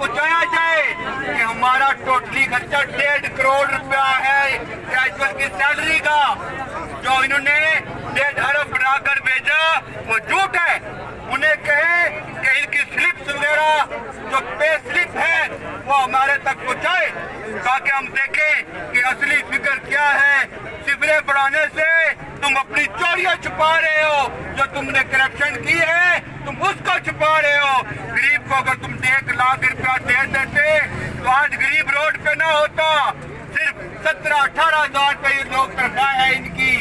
पहुंचाया जाए कि हमारा टोटली खर्चा 1.5 करोड़ रुपया है ग्रेजुएट की सैलरी का। जो इन्होंने 1.5 अरब बनाकर भेजा वो झूठ है। उन्हें कहे कि इनकी स्लिप्स वगैरह जो पे स्लिप है वो हमारे तक पहुंचाए ताकि हम देखें कि असली फिगर क्या है। सिफरे बढ़ाने से तुम अपनी चोरियां छुपा रहे हो, जो तुमने करप्शन की है तुम उसको छुपा रहे हो। गरीब को अगर तुम 1 लाख रुपया दे देते तो आज गरीब रोड पे ना होता। सिर्फ 17-18 हजार पे ये लोग तनख्वाह है इनकी,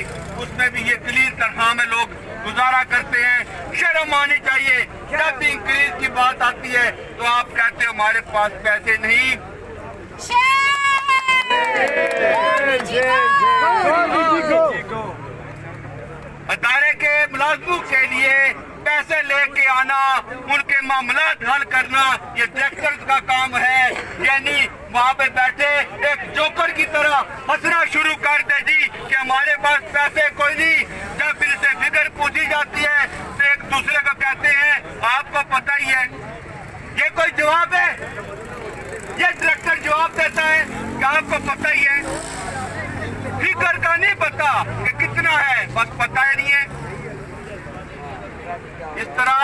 उसमें भी ये कलील तनख्वाह में लोग गुजारा करते हैं। शर्म आनी चाहिए। जब भी इंक्रीज की बात आती है तो आप कहते हो हमारे पास पैसे नहीं। अदारे के मुलाजमों के लिए पैसे लेके आना, उनके मामलात हल करना ये डायरेक्टर्स का काम है। यानी वहाँ पे बैठे एक जोकर की तरह हंसना शुरू कर दे जी कि हमारे पास पैसे कोई नहीं। जब फिर से फिगर पूछी जाती है तो एक दूसरे को कहते हैं आपको पता ही है। ये कोई जवाब है? ये डायरेक्टर जवाब देता है कि आपको पता ही है। फिगर का नहीं पता कि कितना है, बस पता ही नहीं है। इस तरह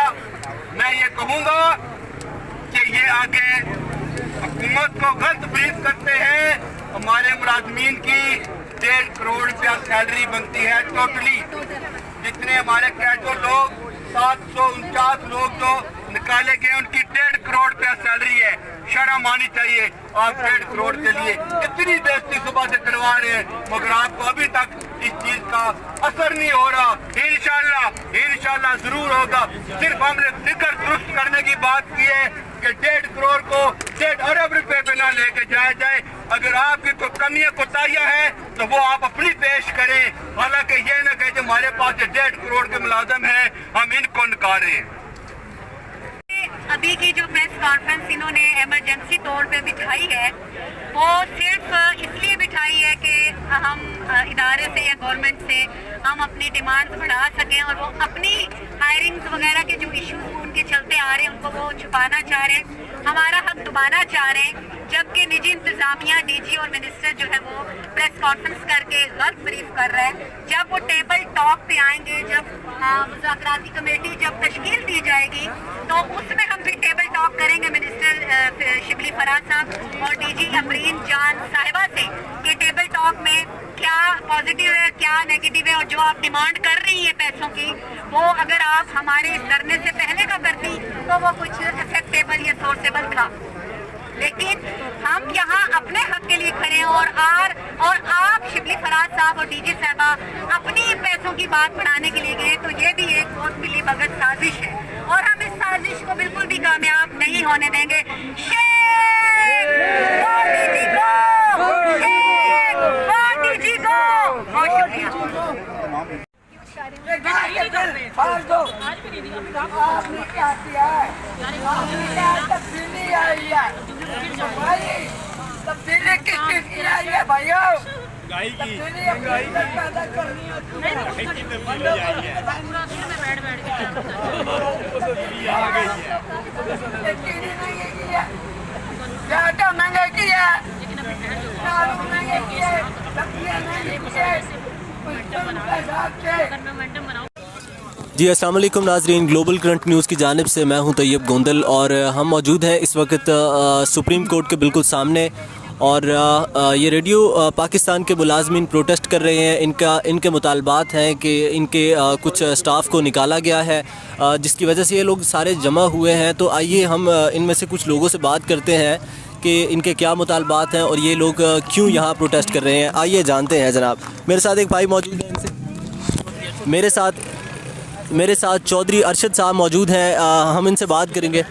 मैं ये कहूंगा कि ये आगे हुकूमत को गलत ब्रीफ करते हैं। हमारे मुलाजमीन की 1.5 करोड़ रुपया सैलरी बनती है टोटली। जितने हमारे कैजुअल लोग 749 लोग जो निकाले गए उनकी 1.5 करोड़ रुपया सैलरी है। शर्म आनी चाहिए। आप 1.5 करोड़ के लिए इतनी बेइज्जती सुबह से करवा रहे हैं मगर आपको अभी तक इस चीज का असर नहीं हो रहा। इंशाल्लाह जरूर होगा। सिर्फ हमने फिगर दुरुस्त करने की बात की है कि 1.5 करोड़ को 1.5 अरब रुपए पे ना लेके जाया जाए। अगर आपकी कोई कमियां कोताहियां हैं तो वो आप अपनी पेश करें। हालांकि ये न कहे हमारे पास 1.5 करोड़ के मुलाजम हैं हम इनको नकारें। अभी की जो प्रेस कॉन्फ्रेंस इन्होंने इमरजेंसी तौर पे बिठाई है वो सिर्फ इसलिए बिठाई है कि हम इदारे से या गवर्नमेंट से हम अपनी डिमांड्स बढ़ा सकें और वो अपनी हायरिंग्स वगैरह के जो इश्यूज उनके चलते आ रहे हैं उनको वो छुपाना चाह रहे हैं, हमारा हक दबाना चाह रहे हैं। जबकि निजी इंतजामिया डीजी और मिनिस्टर जो है वो प्रेस कॉन्फ्रेंस करके गलत ब्रीफ कर रहे हैं। जब वो टेबल टॉक पे आएंगे, जब मुज़ाकराती कमेटी जब तश्कील दी जाएगी तो उसमें हम फिर टेबल टॉक करेंगे मिनिस्टर शिबली फराज साहब और डीजी अमरीन जान साहिबा से कि टेबल टॉक में क्या पॉजिटिव है क्या नेगेटिव है और जो आप डिमांड कर रही है पैसों की वो अगर आप हमारे इस धरने से पहले का करती तो वो कुछ इफेक्टेबल या सोर्सेबल था। लेकिन हम यहाँ अपने हक के लिए खड़े हैं और आप शिबली फराज साहब और डीजी साहबा अपनी पैसों की बात बढ़ाने के लिए गए तो ये भी एक बहुत मिली भगत साजिश है और हम इस साजिश को बिल्कुल भी कामयाब नहीं होने देंगे। मोदी जी को, मोदी जी को बहुत शुक्रिया। तब्दीली किस चीज की आई है भाइयों? गाय की क्या महंगाई की है, महंगाई की है, सब्जियां महंगी की है। जी अस्सलाम वालेकुम नाजरीन, ग्लोबल करंट न्यूज़ की जानिब से मैं हूं तैयब गोंदल और हम मौजूद हैं इस वक्त सुप्रीम कोर्ट के बिल्कुल सामने और ये रेडियो पाकिस्तान के मुलाजमीन प्रोटेस्ट कर रहे हैं। इनके मुतालबात हैं कि इनके कुछ स्टाफ को निकाला गया है जिसकी वजह से ये लोग सारे जमा हुए हैं। तो आइए हम इनमें से कुछ लोगों से बात करते हैं कि इनके क्या मुतालबात हैं और ये लोग क्यों यहाँ प्रोटेस्ट कर रहे हैं। आइए जानते हैं जनाब। मेरे साथ एक भाई मौजूद हैं, इनसे मेरे साथ चौधरी अरशद साहब मौजूद हैं। हम इनसे बात करेंगे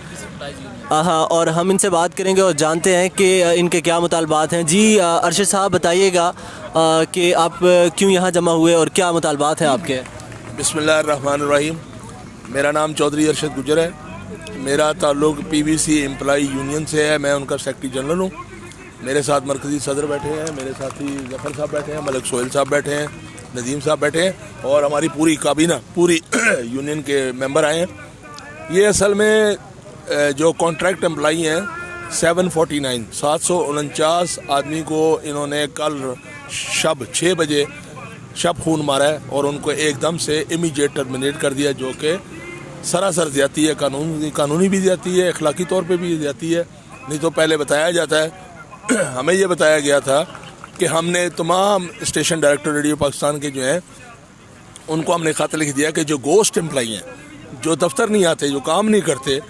हाँ और हम इनसे बात करेंगे और जानते हैं कि इनके क्या मुतालबात हैं। जी अरशद साहब बताइएगा कि आप क्यों यहाँ जमा हुए और क्या मुतालबात हैं आपके। बिस्मिल्लाहिर्रहमानिर्रहीम। मेरा नाम चौधरी अरशद गुजर है। मेरा ताल्लुक़ PVC एम्प्लॉई यूनियन से है। मैं उनका सेक्रेटरी जनरल हूँ। मेरे साथ मरकज़ी सदर बैठे हैं, मेरे साथी जफ़र साहब बैठे हैं, मलिक सोहेल साहब बैठे हैं, नदीम साहब बैठे हैं और हमारी पूरी काबीना पूरी यूनियन के मेंबर आए हैं। ये असल में जो कॉन्ट्रैक्ट एम्प्लॉई हैं 749 आदमी को इन्होंने कल शब 6 बजे शब खून मारा है और उनको एकदम से इमीडिएट टर्मिनेट कर दिया, जो कि सरासर ज़्यादती है, कानूनी भी ज़्यादती है, अखलाकी तौर पे भी ज़्यादती है। नहीं तो पहले बताया जाता है, हमें ये बताया गया था कि हमने तमाम स्टेशन डायरेक्टर रेडियो पाकिस्तान के जो हैं उनको हमने ख़त लिख दिया कि जो गोस्ट एम्प्लॉई हैं, जो दफ्तर नहीं आते, जो काम नहीं करते,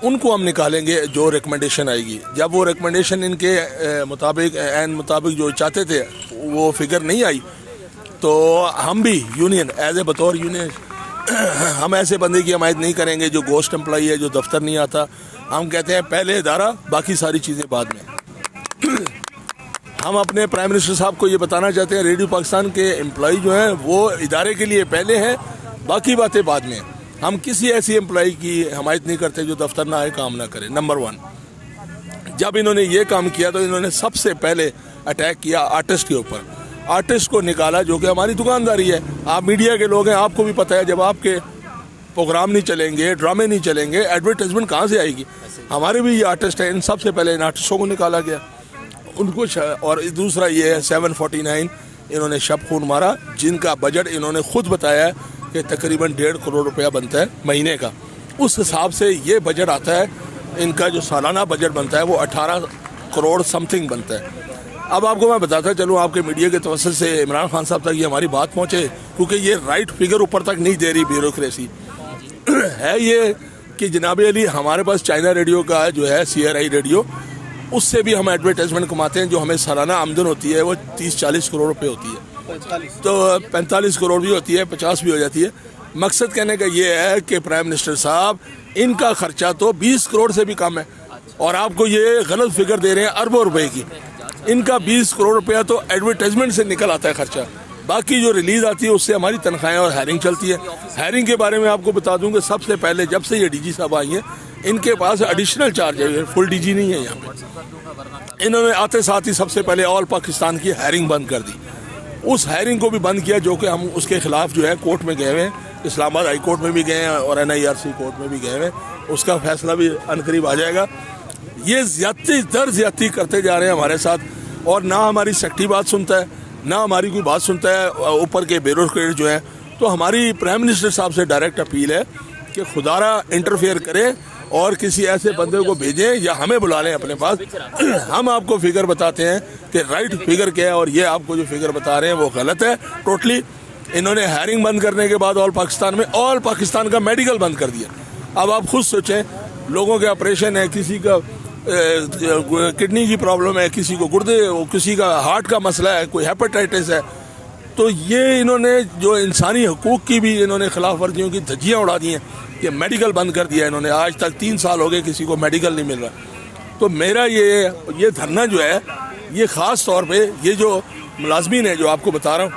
उनको हम निकालेंगे जो रिकमेंडेशन आएगी। जब वो रिकमेंडेशन इनके मुताबिक जो चाहते थे वो फिगर नहीं आई, तो हम भी यूनियन एज ए बतौर यूनियन हम ऐसे बंदे की हमायत नहीं करेंगे जो गोस्ट एम्प्लॉई है, जो दफ्तर नहीं आता। हम कहते हैं पहले इदारा, बाकी सारी चीज़ें बाद में। हम अपने प्राइम मिनिस्टर साहब को ये बताना चाहते हैं, रेडियो पाकिस्तान के एम्प्लॉई जो हैं वो इदारे के लिए पहले हैं, बाकी बातें बाद में। हम किसी ऐसी एम्प्लॉई की हमायत नहीं करते जो दफ्तर ना आए, काम ना करे। नंबर 1, जब इन्होंने ये काम किया तो इन्होंने सबसे पहले अटैक किया आर्टिस्ट के ऊपर। आर्टिस्ट को निकाला, जो कि हमारी दुकानदारी है। आप मीडिया के लोग हैं, आपको भी पता है, जब आपके प्रोग्राम नहीं चलेंगे, ड्रामे नहीं चलेंगे, एडवर्टाइजमेंट कहाँ से आएगी। हमारे भी ये आर्टिस्ट हैं, इन सबसे पहले इन आर्टिस्टों को निकाला गया उनको। और दूसरा ये है 749 इन्होंने शब खून मारा, जिनका बजट इन्होंने खुद बताया है कि तकरीबन 1.5 करोड़ रुपया बनता है महीने का। उस हिसाब से ये बजट आता है, इनका जो सालाना बजट बनता है वो 18 करोड़ समथिंग बनता है। अब आपको मैं बताता चलूँ, आपके मीडिया के तवज्जुह से इमरान खान साहब तक ये हमारी बात पहुँचे, क्योंकि ये राइट फिगर ऊपर तक नहीं दे रही ब्यूरोक्रेसी है ये कि जनाब अली हमारे पास चाइना रेडियो का जो है CRI रेडियो, उससे भी हम एडवर्टाइजमेंट कमाते हैं। जो हमें सालाना आमदन होती है वो 30-40 करोड़ रुपए होती है, तो 45 करोड़ भी होती है, 50 भी हो जाती है। मकसद कहने का ये है कि प्राइम मिनिस्टर साहब, इनका खर्चा तो 20 करोड़ से भी कम है, और आपको ये गलत फिगर दे रहे हैं अरबों रुपए की। इनका 20 करोड़ रुपया तो एडवर्टाइजमेंट से निकल आता है खर्चा, बाकी जो रिलीज आती है उससे हमारी तनख्वाहें और हायरिंग चलती है। हायरिंग के बारे में आपको बता दूं कि सबसे पहले जब से ये DG साहब आई हैं, इनके पास एडिशनल चार्ज है, फुल DG नहीं है यहाँ पे। इन्होंने आते साथ ही सबसे पहले ऑल पाकिस्तान की हायरिंग बंद कर दी। उस हायरिंग को भी बंद किया, जो कि हम उसके खिलाफ जो है कोर्ट में गए हुए हैं, इस्लामाबाद हाई कोर्ट में भी गए हैं और NIRC कोर्ट में भी गए हुए हैं। उसका फैसला भी अनकरीब आ जाएगा। ये ज्यादती दर ज्यादती करते जा रहे हैं हमारे साथ, और ना हमारी सेक्रेटरी बात सुनता है, ना हमारी कोई बात सुनता है ऊपर के ब्यूरोक्रेट जो है। तो हमारी प्राइम मिनिस्टर साहब से डायरेक्ट अपील है कि खुदारा इंटरफेयर करें और किसी ऐसे बंदे को भेजें या हमें बुला लें अपने पास। हम आपको फिगर बताते हैं कि राइट फिगर क्या है, और ये आपको जो फिगर बता रहे हैं वो गलत है टोटली। इन्होंने हायरिंग बंद करने के बाद ऑल पाकिस्तान का मेडिकल बंद कर दिया। अब आप खुद सोचें, लोगों के ऑपरेशन है, किसी का किडनी की प्रॉब्लम है, किसी को गुर्दे, किसी का हार्ट का मसला है, कोई हेपेटाइटिस है, तो ये इन्होंने जो इंसानी हकूक़ की भी इन्होंने खिलाफ वर्जियों की धज्जियाँ उड़ा दी हैं। ये मेडिकल बंद कर दिया इन्होंने, आज तक 3 साल हो गए किसी को मेडिकल नहीं मिल रहा। तो मेरा ये धरना जो है, ये ख़ास तौर पे ये जो मुलाजमीन है, जो आपको बता रहा हूँ,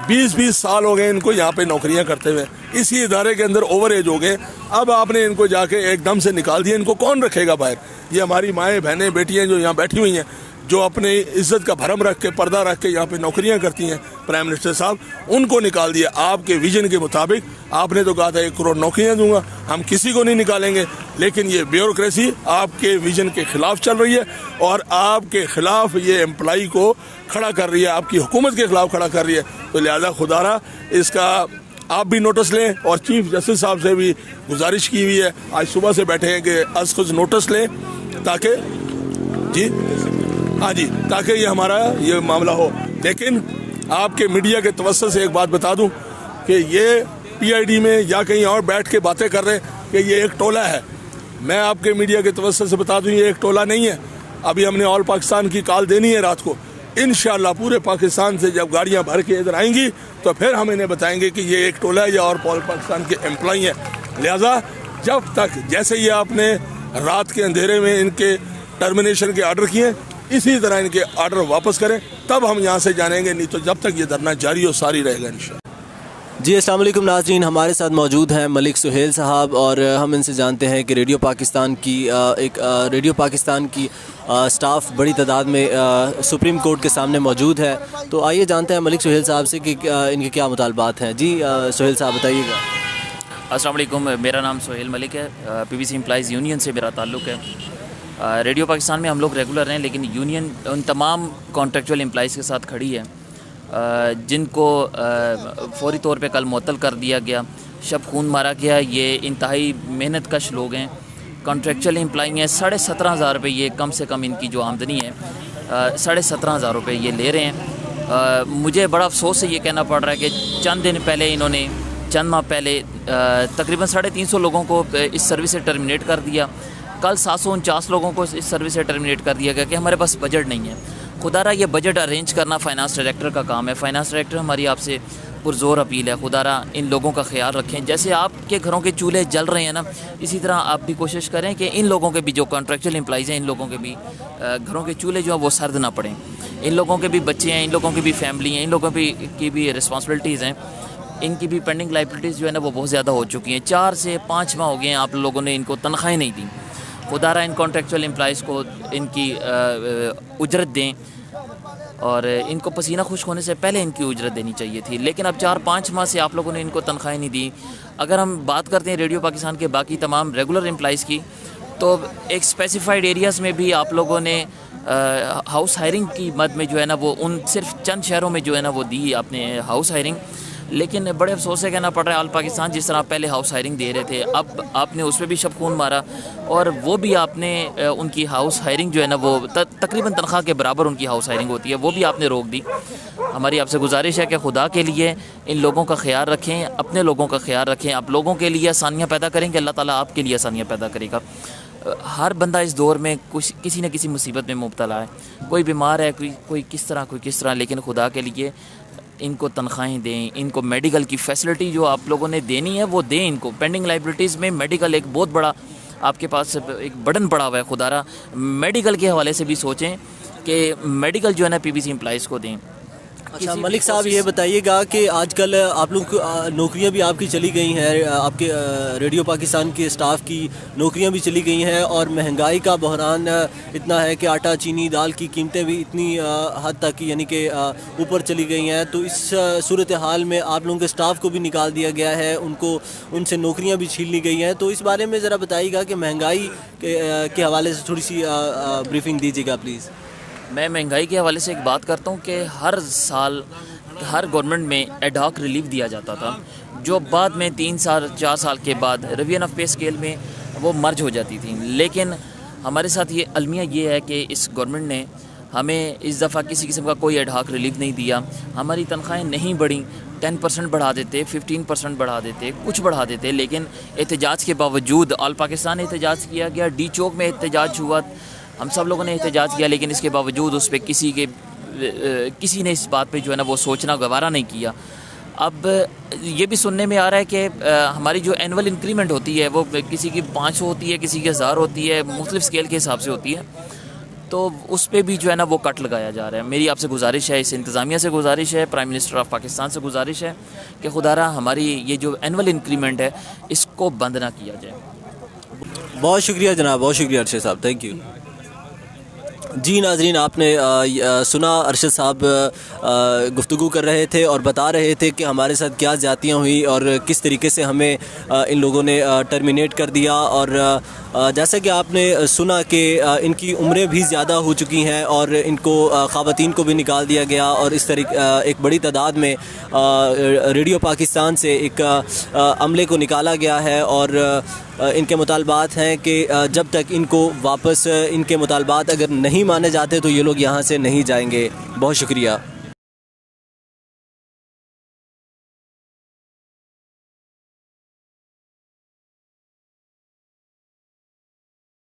20-20 साल हो गए इनको यहाँ पे नौकरियाँ करते हुए, इसी इदारे के अंदर ओवर एज हो गए। अब आपने इनको जाके एकदम से निकाल दिया, इनको कौन रखेगा बाहर। ये हमारी माएँ बहनें बेटियाँ जो यहाँ बैठी हुई हैं, जो अपने इज्जत का भरम रख के, पर्दा रख के यहाँ पे नौकरियाँ करती हैं, प्राइम मिनिस्टर साहब उनको निकाल दिया। आपके विजन के मुताबिक आपने तो कहा था 1 करोड़ नौकरियाँ दूंगा, हम किसी को नहीं निकालेंगे, लेकिन ये ब्यूरोक्रेसी आपके विजन के खिलाफ चल रही है और आपके खिलाफ ये एम्प्लॉई को खड़ा कर रही है, आपकी हुकूमत के खिलाफ खड़ा कर रही है। तो लिहाजा खुदारा इसका आप भी नोटिस लें, और चीफ जस्टिस साहब से भी गुजारिश की हुई है, आज सुबह से बैठे हैं कि आज कुछ नोटिस लें ताकि ताकि ये हमारा ये मामला हो। लेकिन आपके मीडिया के तवज्जुह से एक बात बता दूं कि ये PID में या कहीं और बैठ के बातें कर रहे हैं कि ये एक टोला है। मैं आपके मीडिया के तवज्जुह से बता दूं, ये एक टोला नहीं है। अभी हमने ऑल पाकिस्तान की कॉल देनी है रात को, इंशाल्लाह पूरे पाकिस्तान से जब गाड़ियां भर के इधर आएंगी तो फिर हम इन्हें बताएंगे कि ये एक टोला है या और ऑल पाकिस्तान के एम्प्लॉई हैं। लिहाजा जब तक जैसे ये आपने रात के अंधेरे में इनके टर्मिनेशन के ऑर्डर किए, इसी तरह इनके ऑर्डर वापस करें, तब हम यहाँ से जानेंगे, नहीं तो जब तक ये धरना जारी और सारी रहेगा इंशाल्लाह। जी अस्सलाम वालेकुम नाज़रीन, हमारे साथ मौजूद हैं मलिक सुहेल साहब, और हम इनसे जानते हैं कि रेडियो पाकिस्तान की स्टाफ बड़ी तादाद में सुप्रीम कोर्ट के सामने मौजूद है। तो आइए जानते हैं मलिक सुहेल साहब से कि इनके क्या मुतालबात हैं। जी सुहेल साहब बताइएगा। अस्सलाम वालेकुम, मेरा नाम सुहेल मलिक है, PVC एम्प्लॉइज़ यूनियन से मेरा ताल्लुक़ है। रेडियो पाकिस्तान में हम लोग रेगुलर हैं, लेकिन यूनियन उन तमाम कॉन्ट्रेक्चुअल एम्प्लॉइज़ के साथ खड़ी है जिनको फौरी तौर पे कल मुअत्तल कर दिया गया, शब खून मारा गया। ये इंतहाई मेहनत कश लोग हैं, कॉन्ट्रेक्चुअल एम्प्लॉई हैं। 17,500 रुपये ये कम से कम इनकी जो आमदनी है 17,500 रुपये ये ले रहे हैं। मुझे बड़ा अफसोस से ये कहना पड़ रहा है कि चंद दिन पहले इन्होंने, चंद माह पहले तकरीबन 350 लोगों को इस सर्विस से टर्मिनेट कर दिया। कल 749 लोगों को इस सर्विस से टर्मिनेट कर दिया गया कि हमारे पास बजट नहीं है। खुदारा ये बजट अरेंज करना फाइनेंस डायरेक्टर का काम है। फाइनेंस डायरेक्टर, हमारी आपसे पुरजोर अपील है, खुदारा इन लोगों का ख्याल रखें। जैसे आपके घरों के चूल्हे जल रहे हैं ना, इसी तरह आप भी कोशिश करें कि इन लोगों के भी जो कॉन्ट्रेक्चुअल एम्प्लॉइज़ हैं, इन लोगों के भी घरों के चूल्हे जो हैं वो सर्द ना पड़ें। इन लोगों के भी बच्चे हैं, इन लोगों की भी फैमिली हैं, इन लोगों की भी रिस्पॉन्सिबिलिटीज़ हैं। इनकी भी पेंडिंग लाइबिलिटीज़ जो है ना वो बहुत ज़्यादा हो चुकी हैं। 4 से 5 माह हो गए हैं आप लोगों ने इनको तनख्वाहें नहीं दी। खुदारा इन कॉन्ट्रेक्चुअल एम्प्लॉइज़ को इनकी उजरत दें और इनको पसीना खुश्क होने से पहले इनकी उजरत देनी चाहिए थी, लेकिन अब 4-5 माह से आप लोगों ने इनको तनख्वाहें नहीं दी। अगर हम बात करते हैं रेडियो पाकिस्तान के बाकी तमाम रेगुलर एम्प्लॉइज़ की, तो एक स्पेसिफाइड एरियाज़ में भी आप लोगों ने हाउस हायरिंग की मद में जो है ना वो उन सिर्फ चंद शहरों में जो है ना वो दी आपने हाउस हायरिंग। लेकिन बड़े अफसोस से कहना पड़ रहा है, आल पाकिस्तान जिस तरह पहले हाउस हायरिंग दे रहे थे, अब आपने उस पर भी शब खून मारा और वो भी आपने उनकी हाउस हायरिंग जो है ना वो तकरीबन तनख्वाह के बराबर उनकी हाउस हायरिंग होती है, वो भी आपने रोक दी। हमारी आपसे गुजारिश है कि खुदा के लिए इन लोगों का ख्याल रखें, अपने लोगों का ख्याल रखें। आप लोगों के लिए आसानियाँ पैदा करेंगे, अल्लाह ताला आपके लिए आसानियाँ पैदा करेगा। हर बंदा इस दौर में किसी न किसी मुसीबत में मुब्तला है, कोई बीमार है, कोई किस तरह, लेकिन खुदा के लिए इनको तनख्वाहें दें, इनको मेडिकल की फैसिलिटी जो आप लोगों ने देनी है वो दें इनको। पेंडिंग लाइबिलिटीज़ में मेडिकल एक बहुत बड़ा आपके पास एक बर्डन पड़ा हुआ है। खुदारा मेडिकल के हवाले से भी सोचें कि मेडिकल जो है ना पीबीसी एम्प्लॉइज़ को दें। अच्छा मलिक साहब, ये बताइएगा कि आजकल आप लोग नौकरियां भी आपकी चली गई हैं, आपके रेडियो पाकिस्तान के स्टाफ की नौकरियां भी चली गई हैं और महंगाई का बहरान इतना है कि आटा, चीनी, दाल की कीमतें भी इतनी हद तक यानी कि ऊपर चली गई हैं। तो इस सूरत हाल में आप लोगों के स्टाफ को भी निकाल दिया गया है, उनसे नौकरियाँ भी छीन ली गई हैं। तो इस बारे में ज़रा बताइएगा कि महंगाई के हवाले से थोड़ी सी ब्रीफिंग दीजिएगा प्लीज़। मैं महंगाई के हवाले से एक बात करता हूँ कि हर साल हर गवर्नमेंट में एडहॉक रिलीफ दिया जाता था, जो बाद में 3-4 साल के बाद रिवीजन ऑफ पे स्केल में वो मर्ज हो जाती थी। लेकिन हमारे साथ ये अलमिया ये है कि इस गवर्नमेंट ने हमें इस दफ़ा किसी किस्म का कोई एडहॉक रिलीफ नहीं दिया। हमारी तनख्वाहें नहीं बढ़ी, 10% बढ़ा देते, 15% बढ़ा देते, कुछ बढ़ा देते, लेकिन एहतजाज के बावजूद ऑल पाकिस्तान एहतजाज किया गया, डी चौक में एहतजाज हुआ, हम सब लोगों ने एहतजाज किया, लेकिन इसके बावजूद उस पर किसी ने इस बात पे जो है ना वो सोचना गवारा नहीं किया। अब ये भी सुनने में आ रहा है कि हमारी जो एनुअल इंक्रीमेंट होती है वो किसी की 500 होती है, किसी की 1000 होती है, मुख्तलिफ स्केल के हिसाब से होती है, तो उस पर भी जो है ना वो कट लगाया जा रहा है। मेरी आपसे गुजारिश है, इस इंतज़ामिया से गुजारिश है, प्राइम मिनिस्टर ऑफ पाकिस्तान से गुजारिश है कि खुदारा हमारी ये जो एनुअल इंक्रीमेंट है इसको बंद ना किया जाए। बहुत शुक्रिया जनाब, बहुत शुक्रिया अरशद साहब, थैंक यू। जी नाजरीन, आपने सुना अरशद साहब गुफ्तगू कर रहे थे और बता रहे थे कि हमारे साथ क्या ज़्यादतियाँ हुई और किस तरीके से हमें इन लोगों ने टर्मिनेट कर दिया। और जैसा कि आपने सुना कि इनकी उम्रें भी ज़्यादा हो चुकी हैं और इनको ख़वातीन को भी निकाल दिया गया और इस तरीके एक बड़ी तादाद में रेडियो पाकिस्तान से एक अमले को निकाला गया है और इनके मुतालबात हैं कि जब तक इनको वापस इनके मुतालबात अगर नहीं माने जाते तो ये लोग यहाँ से नहीं जाएंगे। बहुत शुक्रिया।